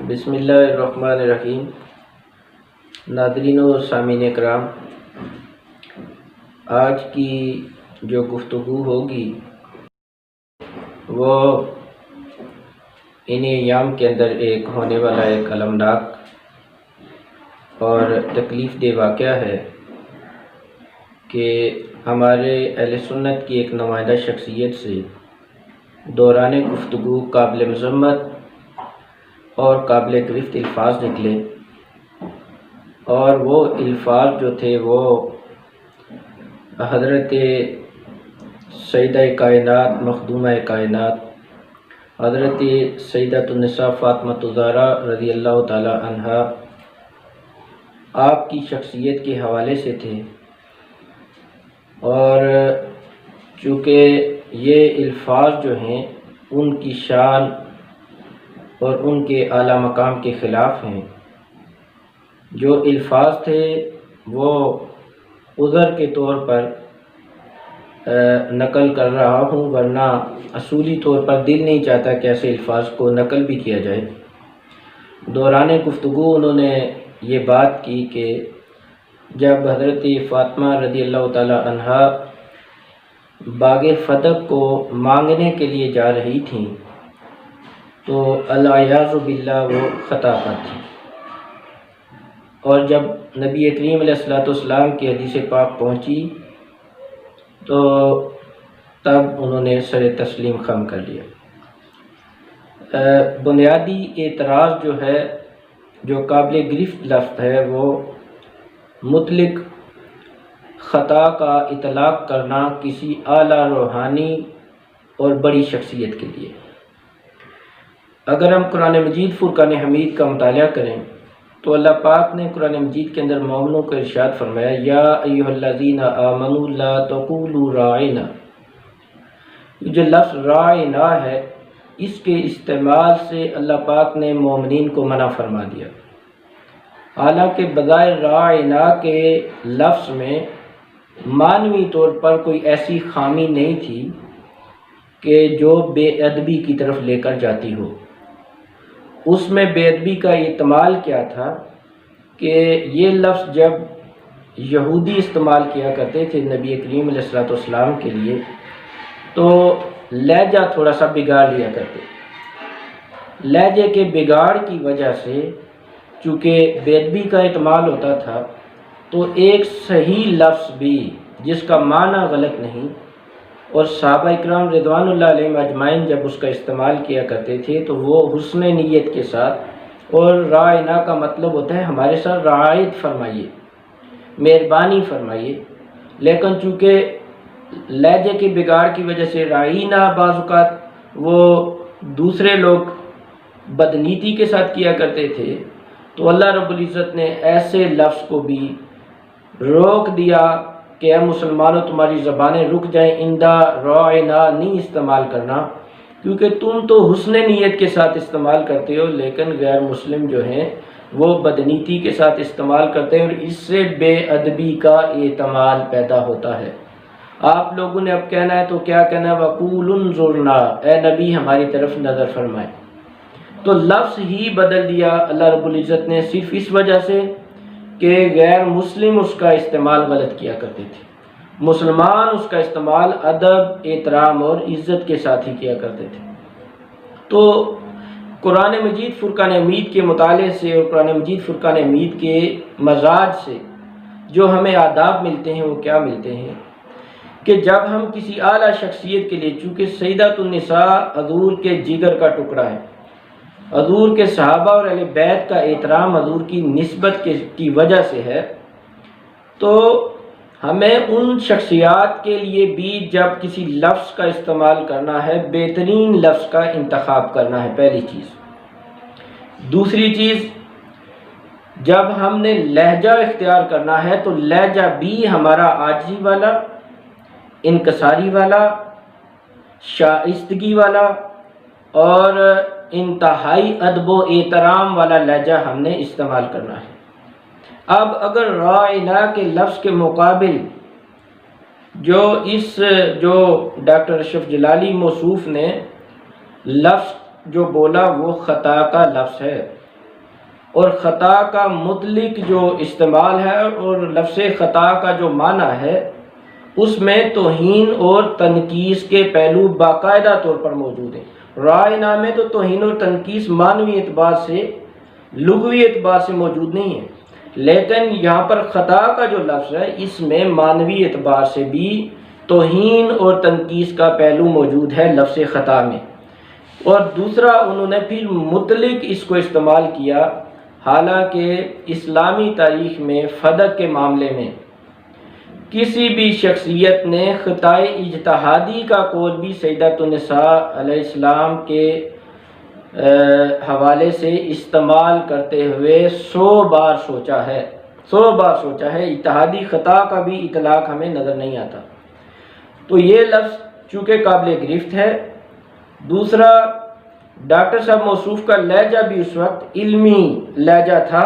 بسم اللہ الرحمن الرحیم۔ ناظرین و سامعین کرام، آج کی جو گفتگو ہوگی وہ انہی ایام کے اندر ایک ہونے والا ایک المناک اور تکلیف دہ واقعہ ہے کہ ہمارے اہل سنت کی ایک نمائندہ شخصیت سے دوران گفتگو قابل مذمت اور قابل گرفت الفاظ نکلے، اور وہ الفاظ جو تھے وہ حضرت سیدہ کائنات مخدومہ کائنات حضرت سیدۃ النساء فاطمہ الزہرا رضی اللہ تعالی عنہا آپ کی شخصیت کے حوالے سے تھے، اور چونکہ یہ الفاظ جو ہیں ان کی شان اور ان کے اعلیٰ مقام کے خلاف ہیں۔ جو الفاظ تھے وہ عذر کے طور پر نقل کر رہا ہوں، ورنہ اصولی طور پر دل نہیں چاہتا کہ ایسے الفاظ کو نقل بھی کیا جائے۔ دوران گفتگو انہوں نے یہ بات کی کہ جب حضرت فاطمہ رضی اللہ تعالی عنہا باغ فتح کو مانگنے کے لیے جا رہی تھیں تو العیاذ باللہ وہ خطا پر تھی، اور جب نبی کریم علیہ السلام کی حدیث پاک پہنچی تو تب انہوں نے سر تسلیم خم کر لیا۔ بنیادی اعتراض جو ہے، جو قابل گرفت لفظ ہے، وہ مطلق خطا کا اطلاق کرنا کسی اعلیٰ روحانی اور بڑی شخصیت کے لیے۔ اگر ہم قرآن مجید فرقان حمید کا مطالعہ کریں تو اللہ پاک نے قرآن مجید کے اندر مومنوں کو ارشاد فرمایا، یا ایھا الذین آمنوا لا تقولوا راعنا۔ جو لفظ راعنا ہے، اس کے استعمال سے اللہ پاک نے مومنین کو منع فرما دیا، حالانکہ بظاہر راعنا کے لفظ میں معنوی طور پر کوئی ایسی خامی نہیں تھی کہ جو بے ادبی کی طرف لے کر جاتی ہو۔ اس میں بے ادبی کا احتمال کیا تھا کہ یہ لفظ جب یہودی استعمال کیا کرتے تھے نبی کریم علیہ السلام کے لیے تو لہجہ تھوڑا سا بگاڑ لیا کرتے، لہجے کے بگاڑ کی وجہ سے چونکہ بے ادبی کا احتمال ہوتا تھا تو ایک صحیح لفظ بھی جس کا معنی غلط نہیں، اور صحابہ اکرام رضوان اللہ علیہم اجمعین جب اس کا استعمال کیا کرتے تھے تو وہ حسن نیت کے ساتھ، اور راعنا کا مطلب ہوتا ہے ہمارے ساتھ رعایت فرمائیے، مہربانی فرمائیے، لیکن چونکہ لہجے کے بگاڑ کی وجہ سے رعینا بعض اوقات وہ دوسرے لوگ بدنیتی کے ساتھ کیا کرتے تھے، تو اللہ رب العزت نے ایسے لفظ کو بھی روک دیا کہ اے مسلمانوں تمہاری زبانیں رک جائیں، اندہ راعنا نہیں استعمال کرنا، کیونکہ تم تو حسن نیت کے ساتھ استعمال کرتے ہو، لیکن غیر مسلم جو ہیں وہ بدنیتی کے ساتھ استعمال کرتے ہیں، اور اس سے بے ادبی کا احتمال پیدا ہوتا ہے۔ آپ لوگوں نے اب کہنا ہے تو کیا کہنا ہے، وَقُولُ انظُرْنَا، اے نبی ہماری طرف نظر فرمائے۔ تو لفظ ہی بدل دیا اللہ رب العزت نے صرف اس وجہ سے کہ غیر مسلم اس کا استعمال غلط کیا کرتے تھے، مسلمان اس کا استعمال ادب، احترام اور عزت کے ساتھ ہی کیا کرتے تھے۔ تو قرآن مجید فرقان حمید کے مطالعے سے اور قرآن مجید فرقان حمید کے مزاج سے جو ہمیں آداب ملتے ہیں وہ کیا ملتے ہیں کہ جب ہم کسی اعلیٰ شخصیت کے لیے، چونکہ سیدۃ النساء حضور کے جگر کا ٹکڑا ہے، حضور کے صحابہ اور اہل بیت کا احترام حضور کی نسبت کی وجہ سے ہے، تو ہمیں ان شخصیات کے لیے بھی جب کسی لفظ کا استعمال کرنا ہے بہترین لفظ کا انتخاب کرنا ہے، پہلی چیز۔ دوسری چیز، جب ہم نے لہجہ اختیار کرنا ہے تو لہجہ بھی ہمارا عاجزی والا، انکساری والا، شائستگی والا اور انتہائی ادب و احترام والا لہجہ ہم نے استعمال کرنا ہے۔ اب اگر راعنا کے لفظ کے مقابل جو ڈاکٹر اشرف جلالی موصوف نے لفظ جو بولا وہ خطا کا لفظ ہے، اور خطا کا مطلق جو استعمال ہے اور لفظ خطا کا جو معنی ہے اس میں توہین اور تنقیص کے پہلو باقاعدہ طور پر موجود ہیں۔ رائے نامے تو توہین اور تنقیص معنوی اعتبار سے لغوی اعتبار سے موجود نہیں ہے، لیکن یہاں پر خطا کا جو لفظ ہے اس میں معنوی اعتبار سے بھی توہین اور تنقیص کا پہلو موجود ہے لفظ خطا میں۔ اور دوسرا انہوں نے پھر مطلق اس کو استعمال کیا، حالانکہ اسلامی تاریخ میں فدق کے معاملے میں کسی بھی شخصیت نے خطائے اجتہادی کا قول بھی سیدۃ النساء علیہ السلام کے حوالے سے استعمال کرتے ہوئے 100 بار سوچا ہے، اجتہادی خطا کا بھی اطلاق ہمیں نظر نہیں آتا۔ تو یہ لفظ چونکہ قابل گرفت ہے۔ دوسرا، ڈاکٹر صاحب موصوف کا لہجہ بھی اس وقت علمی لہجہ تھا،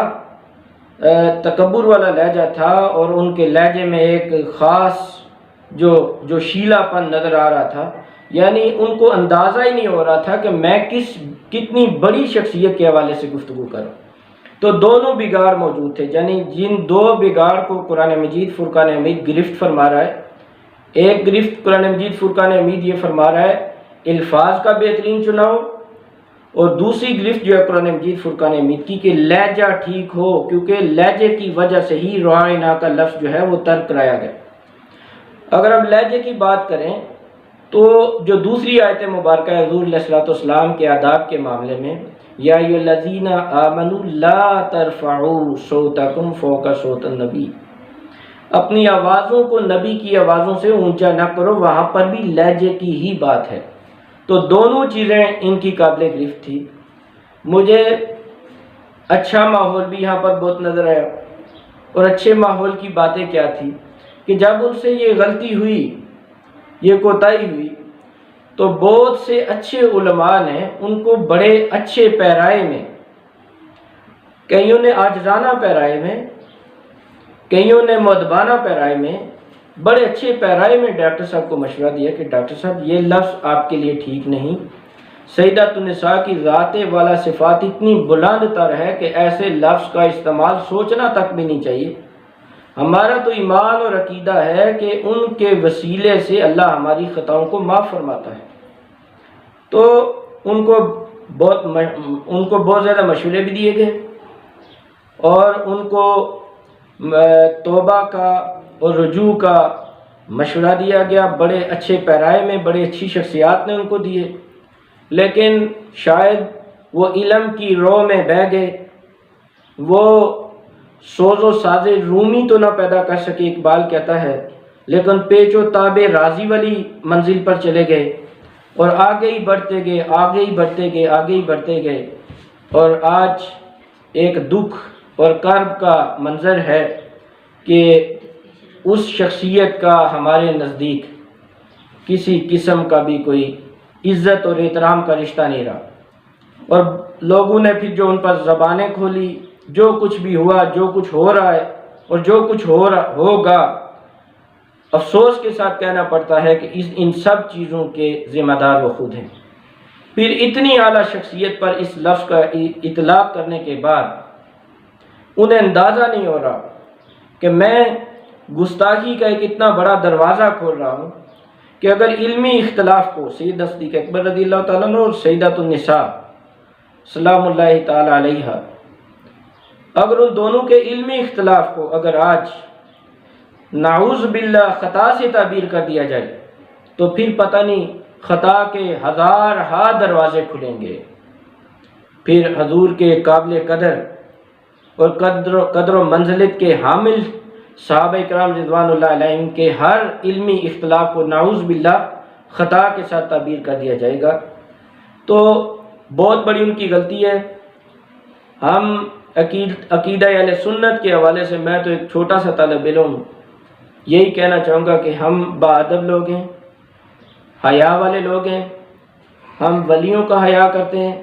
تکبر والا لہجہ تھا، اور ان کے لہجے میں ایک خاص جو شیلا پن نظر آ رہا تھا، یعنی ان کو اندازہ ہی نہیں ہو رہا تھا کہ میں کتنی بڑی شخصیت کے حوالے سے گفتگو کروں۔ تو دونوں بگاڑ موجود تھے، یعنی جن دو بگاڑ کو قرآن مجید فرقان حمید گرفت فرما رہا ہے، ایک گرفت قرآن مجید فرقان حمید یہ فرما رہا ہے الفاظ کا بہترین چناؤ، اور دوسری گرفت جو ہے قرآن مجید فرقان حمید کی کہ لہجہ ٹھیک ہو، کیونکہ لہجے کی وجہ سے ہی رعاینا کا لفظ جو ہے وہ ترک کرایا گیا۔ اگر ہم لہجے کی بات کریں تو جو دوسری آیت مبارکہ ہے حضور علیہ الصلوۃ والسلام کے آداب کے معاملے میں، یا ایھا الذین آمنوا لا ترفعوا صوتکم فوق صوت النبی، اپنی آوازوں کو نبی کی آوازوں سے اونچا نہ کرو، وہاں پر بھی لہجے کی ہی بات ہے۔ تو دونوں چیزیں ان کی قابل گرفت تھی۔ مجھے اچھا ماحول بھی یہاں پر بہت نظر آیا، اور اچھے ماحول کی باتیں کیا تھی کہ جب ان سے یہ غلطی ہوئی، یہ کوتاہی ہوئی، تو بہت سے اچھے علماء نے ان کو بڑے اچھے پیرائے میں، کئیوں نے عاجزانہ پیرائے میں، کئیوں نے مؤدبانہ پیرائے میں، بڑے اچھے پیرائے میں ڈاکٹر صاحب کو مشورہ دیا کہ ڈاکٹر صاحب یہ لفظ آپ کے لیے ٹھیک نہیں، سیدۃ النساء کی ذات والا صفات اتنی بلند تر ہے کہ ایسے لفظ کا استعمال سوچنا تک بھی نہیں چاہیے۔ ہمارا تو ایمان اور عقیدہ ہے کہ ان کے وسیلے سے اللہ ہماری خطاؤں کو معاف فرماتا ہے۔ تو ان کو بہت زیادہ مشورے بھی دیے گئے، اور ان کو توبہ کا اور رجوع کا مشورہ دیا گیا، بڑے اچھے پیرائے میں بڑے اچھی شخصیات نے ان کو دیے، لیکن شاید وہ علم کی رو میں بہہ گئے، وہ سوز و ساز رومی تو نہ پیدا کر سکے، اقبال کہتا ہے، لیکن پیچ و تاب راضی والی منزل پر چلے گئے، اور آگے ہی بڑھتے گئے، آگے ہی بڑھتے گئے، آگے ہی بڑھتے گئے، اور آج ایک دکھ اور کرب کا منظر ہے کہ اس شخصیت کا ہمارے نزدیک کسی قسم کا بھی کوئی عزت اور احترام کا رشتہ نہیں رہا، اور لوگوں نے پھر جو ان پر زبانیں کھولی، جو کچھ بھی ہوا، جو کچھ ہو رہا ہے اور جو کچھ ہوگا، افسوس کے ساتھ کہنا پڑتا ہے کہ ان سب چیزوں کے ذمہ دار وہ خود ہیں۔ پھر اتنی اعلیٰ شخصیت پر اس لفظ کا اطلاق کرنے کے بعد انہیں اندازہ نہیں ہو رہا کہ میں گستاخی کا ایک اتنا بڑا دروازہ کھول رہا ہوں کہ اگر علمی اختلاف کو سید صدیق اکبر رضی اللہ تعالیٰ عنہ اور سیدۃ النساء سلام اللہ تعالی علیہا، اگر ان دونوں کے علمی اختلاف کو اگر آج نعوذ باللہ خطا سے تعبیر کر دیا جائے تو پھر پتہ نہیں خطا کے ہزار ہا دروازے کھلیں گے۔ پھر حضور کے قابل قدر اور قدر و منزلت کے حامل صحابہ کرام رضوان اللہ علیہم کے ہر علمی اختلاف کو نعوذ باللہ خطا کے ساتھ تعبیر کر دیا جائے گا، تو بہت بڑی ان کی غلطی ہے۔ ہم عقیدہ اہل سنت کے حوالے سے میں تو ایک چھوٹا سا طالب علم یہی کہنا چاہوں گا کہ ہم باادب لوگ ہیں، حیا والے لوگ ہیں، ہم ولیوں کا حیا کرتے ہیں،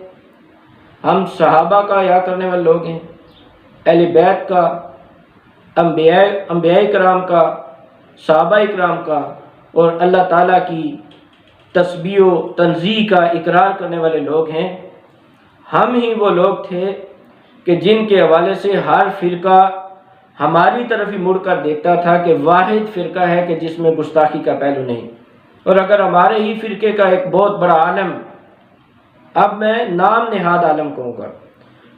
ہم صحابہ کا حیا کرنے والے لوگ ہیں، اہل بیت کا، انبیاء کرام کا، صحابہ کرام کا، اور اللہ تعالیٰ کی تسبیح و تنزیہ کا اقرار کرنے والے لوگ ہیں۔ ہم ہی وہ لوگ تھے کہ جن کے حوالے سے ہر فرقہ ہماری طرف ہی مڑ کر دیکھتا تھا کہ واحد فرقہ ہے کہ جس میں گستاخی کا پہلو نہیں. اور اگر ہمارے ہی فرقے کا ایک بہت بڑا عالم، اب میں نام نہاد عالم کہوں گا،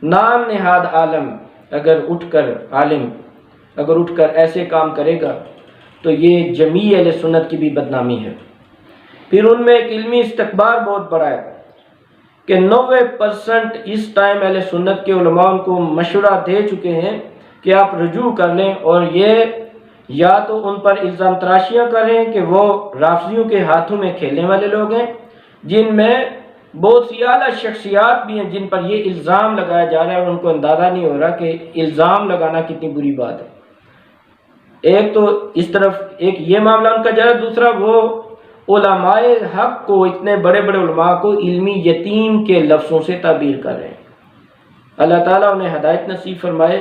نام نہاد عالم اگر اٹھ کر ایسے کام کرے گا تو یہ جمیع اہل سنت کی بھی بدنامی ہے. پھر ان میں ایک علمی استکبار بہت بڑا ہے کہ 90% اس ٹائم اہل سنت کے علماء ان کو مشورہ دے چکے ہیں کہ آپ رجوع کر لیں، اور یہ یا تو ان پر الزام تراشیاں کریں کہ وہ رافضیوں کے ہاتھوں میں کھیلنے والے لوگ ہیں، جن میں بہت سی اعلیٰ شخصیات بھی ہیں جن پر یہ الزام لگایا جا رہا ہے اور ان کو اندازہ نہیں ہو رہا کہ الزام لگانا کتنی بری بات ہے. ایک تو اس طرف ایک یہ معاملہ ان کا جا رہا ہے، دوسرا وہ علماء حق کو، اتنے بڑے بڑے علماء کو علمی یتیم کے لفظوں سے تعبیر کر رہے ہیں. اللہ تعالیٰ انہیں ہدایت نصیب فرمائے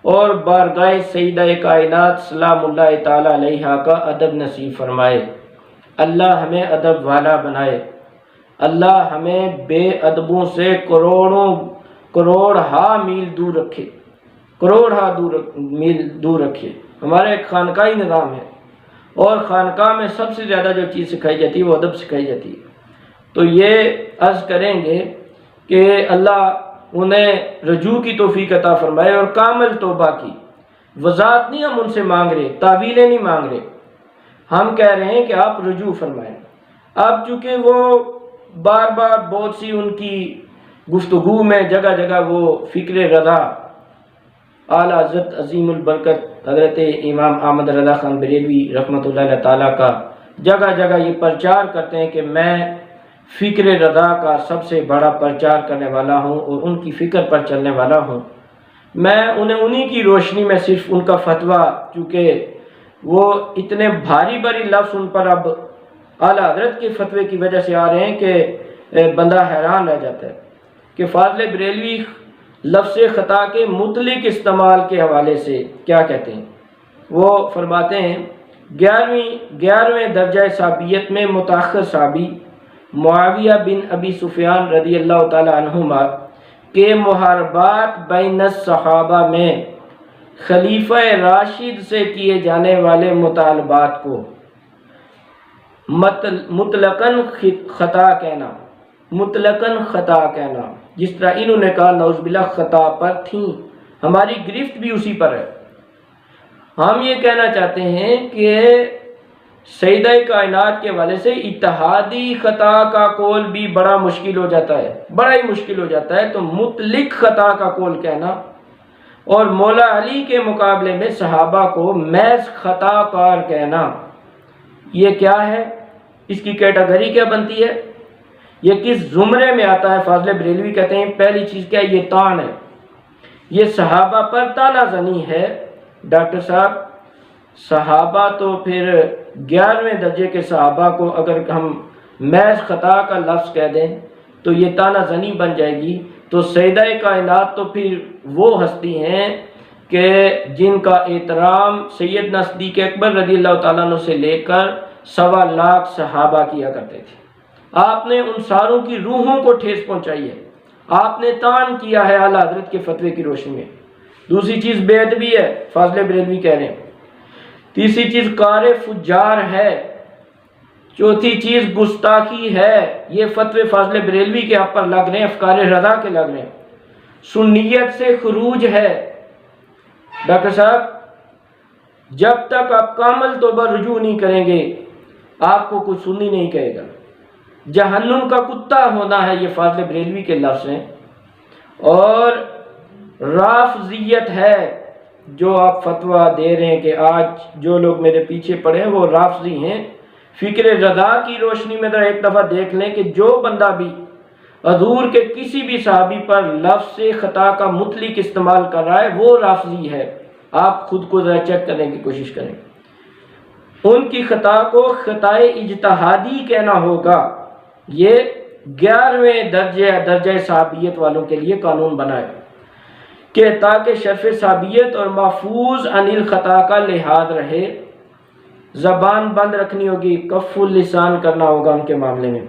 اور بارگاہ سیدہ کائنات سلام اللہ تعالیٰ علیہا کا ادب نصیب فرمائے. اللہ ہمیں ادب والا بنائے. اللہ ہمیں بے ادبوں سے کروڑ ہا میل دور رکھے. ہمارا ایک خانقاہی نظام ہے اور خانقاہ میں سب سے زیادہ جو چیز سکھائی جاتی ہے وہ ادب سکھائی جاتی ہے. تو یہ عرض کریں گے کہ اللہ انہیں رجوع کی توفیق عطا فرمائے اور کامل توبہ کی. وضاحت نہیں ہم ان سے مانگ رہے، تعویلیں نہیں مانگ رہے، ہم کہہ رہے ہیں کہ آپ رجوع فرمائیں. اب چونکہ وہ بار بار بہت سی ان کی گفتگو میں جگہ جگہ وہ فکر رضا اعلیٰ حضرت عظیم البرکت حضرت امام احمد رضا خان بریلوی رحمۃ اللہ تعالیٰ کا جگہ جگہ یہ پرچار کرتے ہیں کہ میں فکر رضا کا سب سے بڑا پرچار کرنے والا ہوں اور ان کی فکر پر چلنے والا ہوں. میں انہیں کی روشنی میں صرف ان کا فتویٰ، چونکہ وہ اتنے بھاری لفظ ان پر اب اعلیٰ حضرت کے فتوے کی وجہ سے آ رہے ہیں کہ بندہ حیران رہ جاتا ہے کہ فاضل بریلوی لفظ خطا کے مطلق استعمال کے حوالے سے کیا کہتے ہیں. وہ فرماتے ہیں 11ویں درجہ صحابیت میں متأخر صحابی معاویہ بن ابی سفیان رضی اللہ تعالی عنہما کے محاربات بین الصحابہ میں خلیفہ راشد سے کیے جانے والے مطالبات کو مطلقاً خطا کہنا، جس طرح انہوں نے کہا نعوذ باللہ خطا پر تھیں، ہماری گرفت بھی اسی پر ہے. ہم یہ کہنا چاہتے ہیں کہ سیدہ کائنات کے حوالے سے اتحادی خطا کا قول بھی بڑا مشکل ہو جاتا ہے، تو مطلق خطا کا قول کہنا اور مولا علی کے مقابلے میں صحابہ کو محض خطا کار کہنا، یہ کیا ہے؟ اس کی کیٹیگری کیا بنتی ہے؟ یہ کس زمرے میں آتا ہے؟ فاضل بریلوی کہتے ہیں پہلی چیز کیا ہے؟ یہ طعن ہے، یہ صحابہ پر طعنہ زنی ہے. ڈاکٹر صاحب صحابہ تو پھر 11ویں درجے کے صحابہ کو اگر ہم محض خطا کا لفظ کہہ دیں تو یہ طعنہ زنی بن جائے گی. تو سیدہ کائنات تو پھر وہ ہستی ہیں کہ جن کا احترام سیدنا صدیق اکبر رضی اللہ تعالیٰ عنہ سے لے کر 1.25 لاکھ صحابہ کیا کرتے تھے. آپ نے ان ساروں کی روحوں کو ٹھیس پہنچائی ہے، آپ نے طعن کیا ہے اعلیٰ حضرت کے فتوے کی روشنی میں. دوسری چیز بے ادبی ہے، فاضل بریلوی کہہ رہے ہیں. تیسری چیز کار فجار ہے. چوتھی چیز گستاخی ہے. یہ فتوے فاضل بریلوی کے آپ پر لگ رہے ہیں، افکار رضا کے لگ رہے ہیں. سنیت سے خروج ہے. ڈاکٹر صاحب جب تک آپ کامل توبہ رجوع نہیں کریں گے آپ کو کوئی سنی نہیں کہے گا. جہنم کا کتا ہونا ہے، یہ فاضل بریلوی کے لفظ ہیں. اور رافضیت ہے جو آپ فتویٰ دے رہے ہیں کہ آج جو لوگ میرے پیچھے پڑے ہیں وہ رافضی ہیں. فکر رضا کی روشنی میں ذرا ایک دفعہ دیکھ لیں کہ جو بندہ بھی حضور کے کسی بھی صحابی پر لفظ خطا کا مطلق استعمال کر رہا ہے وہ رافضی ہے. آپ خود کو ذرا چیک کرنے کی کوشش کریں. ان کی خطا کو خطائے اجتہادی کہنا ہوگا. یہ 11ویں درجہ صحابیت والوں کے لیے قانون بنائے کہ تاکہ شرف صحابیت اور محفوظ عن الخطا کا لحاظ رہے. زبان بند رکھنی ہوگی، کف اللسان کرنا ہوگا ان کے معاملے میں.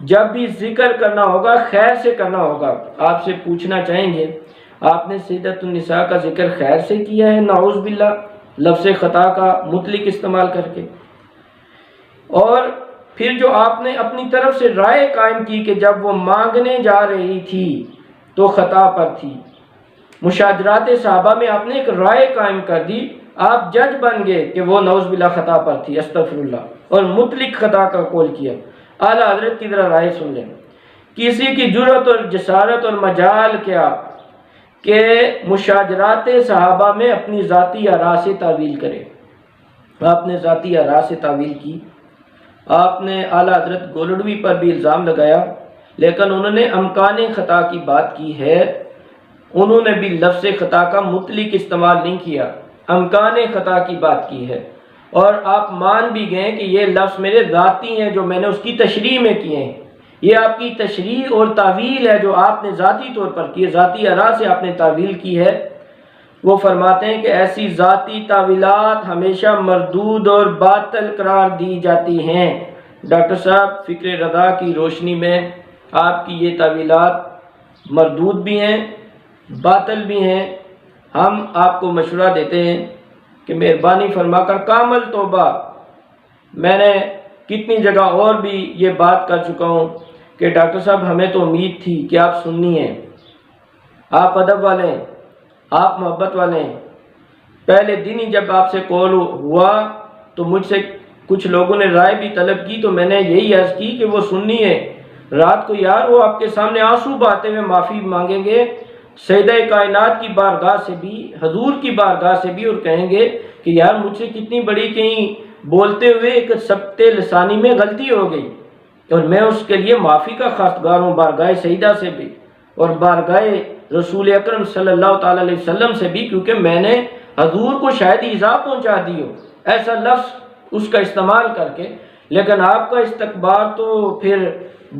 جب بھی ذکر کرنا ہوگا خیر سے کرنا ہوگا. آپ سے پوچھنا چاہیں گے آپ نے سیدۃ النساء کا ذکر خیر سے کیا ہے، نعوذ باللہ، لفظ خطا کا مطلق استعمال کر کے۔ اور پھر جو آپ نے اپنی طرف سے رائے قائم کی کہ جب وہ مانگنے جا رہی تھی تو خطا پر تھی، مشاجرات صحابہ میں آپ نے ایک رائے قائم کر دی، آپ جج بن گئے کہ وہ نعوذ باللہ خطا پر تھی، استغفر اللہ، اور مطلق خطا کا قول کیا۔ اعلیٰ حضرت کی ذرا رائے سن لیں۔ کسی کی جرأت اور جسارت اور مجال کیا کہ مشاجرات صحابہ میں اپنی ذاتی آراء سے تعویل کرے۔ آپ نے ذاتی آراء سے تعویل کی، آپ نے اعلیٰ حضرت گولڈوی پر بھی الزام لگایا، لیکن انہوں نے امکان خطا کی بات کی ہے، انہوں نے بھی لفظ خطا کا مطلق استعمال نہیں کیا، امکان خطا کی بات کی ہے، اور آپ مان بھی گئے کہ یہ لفظ میرے ذاتی ہیں جو میں نے اس کی تشریح میں کیے ہیں، یہ آپ کی تشریح اور تعویل ہے جو آپ نے ذاتی طور پر کی ہے، ذاتی آراء سے آپ نے تعویل کی ہے۔ وہ فرماتے ہیں کہ ایسی ذاتی تعویلات ہمیشہ مردود اور باطل قرار دی جاتی ہیں۔ ڈاکٹر صاحب، فکر رضا کی روشنی میں آپ کی یہ تعویلات مردود بھی ہیں، باطل بھی ہیں۔ ہم آپ کو مشورہ دیتے ہیں کہ مہربانی فرما کر کامل توبہ، میں نے کتنی جگہ اور بھی یہ بات کر چکا ہوں کہ ڈاکٹر صاحب ہمیں تو امید تھی کہ آپ سنی ہیں، آپ ادب والے ہیں، آپ محبت والے ہیں۔ پہلے دن ہی جب آپ سے کال ہوا تو مجھ سے کچھ لوگوں نے رائے بھی طلب کی، تو میں نے یہی عرض کی کہ وہ سنی ہے، رات کو یار وہ آپ کے سامنے آنسو بہاتے ہوئے معافی مانگیں گے سیدہ کائنات کی بارگاہ سے بھی، حضور کی بارگاہ سے بھی، اور کہیں گے کہ یار مجھ سے کتنی بڑی کہیں بولتے ہوئے ایک سبت لسانی میں غلطی ہو گئی، اور میں اس کے لیے معافی کا خواستگار ہوں، بارگاہ سیدہ سے بھی اور بارگاہ رسول اکرم صلی اللہ تعالی علیہ وسلم سے بھی، کیونکہ میں نے حضور کو شاید ایذا پہنچا دی ہو، ایسا لفظ اس کا استعمال کر کے۔ لیکن آپ کا استکبار تو پھر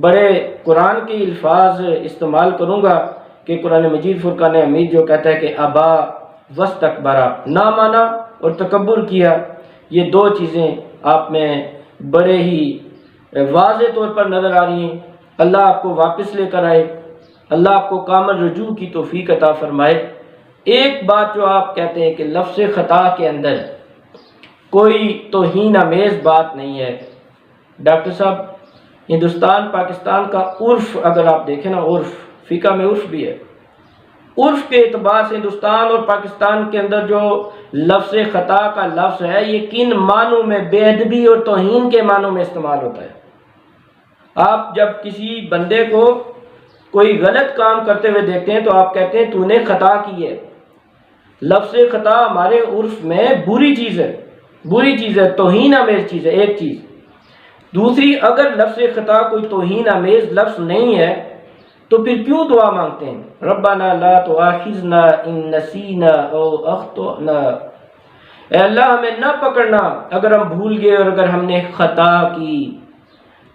بڑے قرآن کے الفاظ استعمال کروں گا کہ قرآن مجید فرقان حمید جو کہتا ہے کہ ابا واستکبرا، نہ مانا اور تکبر کیا، یہ دو چیزیں آپ میں بڑے ہی واضح طور پر نظر آ رہی ہیں۔ اللہ آپ کو واپس لے کر آئے، اللہ آپ کو کامل رجوع کی توفیق عطا فرمائے۔ ایک بات جو آپ کہتے ہیں کہ لفظ خطا کے اندر کوئی توہین آمیز بات نہیں ہے، ڈاکٹر صاحب ہندوستان پاکستان کا عرف اگر آپ دیکھیں نا، عرف فقہ میں عرف بھی ہے، عرف کے اعتبار سے ہندوستان اور پاکستان کے اندر جو لفظ خطا کا لفظ ہے یہ کن معنوں میں بے ادبی اور توہین کے معنوں میں استعمال ہوتا ہے۔ آپ جب کسی بندے کو کوئی غلط کام کرتے ہوئے دیکھتے ہیں تو آپ کہتے ہیں تو نے خطا کی ہے۔ لفظ خطا ہمارے عرف میں بری چیز ہے، بری چیز ہے، توہین آمیز چیز ہے، ایک چیز۔ دوسری، اگر لفظ خطا کوئی توہین آمیز لفظ نہیں ہے تو پھر کیوں دعا مانگتے ہیں؟ ربنا لا تؤاخذنا ان نسینا او اخطأنا، اے اللہ ہمیں نہ پکڑنا اگر ہم بھول گئے اور اگر ہم نے خطا کی۔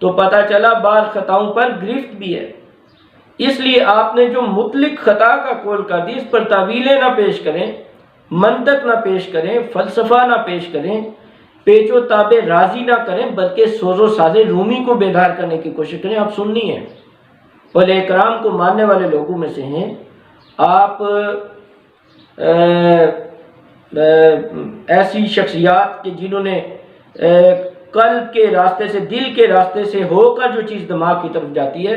تو پتہ چلا بعض خطاؤں پر گرفت بھی ہے، اس لیے آپ نے جو مطلق خطا کا قول کر دی اس پر تعویلیں نہ پیش کریں، منطق نہ پیش کریں، فلسفہ نہ پیش کریں، پیچ و تاب راضی نہ کریں، بلکہ سوز و ساز رومی کو بیدار کرنے کی کوشش کریں۔ آپ سننی ہیں، اولیاء کرام کو ماننے والے لوگوں میں سے ہیں، آپ ایسی شخصیات کہ جنہوں نے قلب کے راستے سے، دل کے راستے سے ہو کر جو چیز دماغ کی طرف جاتی ہے،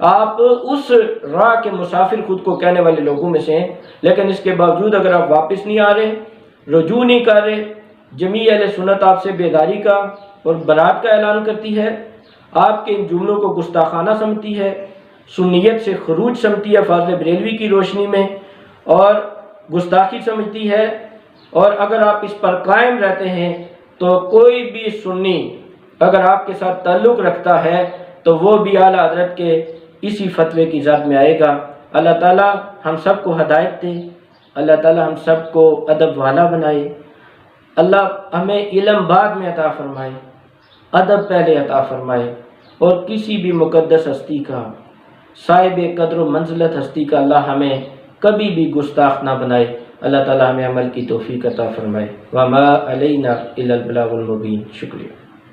آپ اس راہ کے مسافر خود کو کہنے والے لوگوں میں سے ہیں۔ لیکن اس کے باوجود اگر آپ واپس نہیں آ رہے، رجوع نہیں کر رہے، جمیع اہل سنت آپ سے بیداری کا اور برات کا اعلان کرتی ہے، آپ کے ان جملوں کو گستاخانہ سمجھتی ہے، سنیت سے خروج سمجھتی ہے فاضل بریلوی کی روشنی میں، اور گستاخی سمجھتی ہے، اور اگر آپ اس پر قائم رہتے ہیں تو کوئی بھی سنی اگر آپ کے ساتھ تعلق رکھتا ہے تو وہ بھی اعلیٰ حضرت کے اسی فتوے کی ذات میں آئے گا۔ اللہ تعالی ہم سب کو ہدایت دے، اللہ تعالی ہم سب کو ادب والا بنائے، اللہ ہمیں علم بعد میں عطا فرمائے، ادب پہلے عطا فرمائے، اور کسی بھی مقدس ہستی کا، صاحب قدر و منزلت ہستی کا اللہ ہمیں کبھی بھی گستاخ نہ بنائے۔ اللہ تعالی ہمیں عمل کی توفیق عطا فرمائے۔ وما علینا الا البلاغ المبین۔ شکریہ۔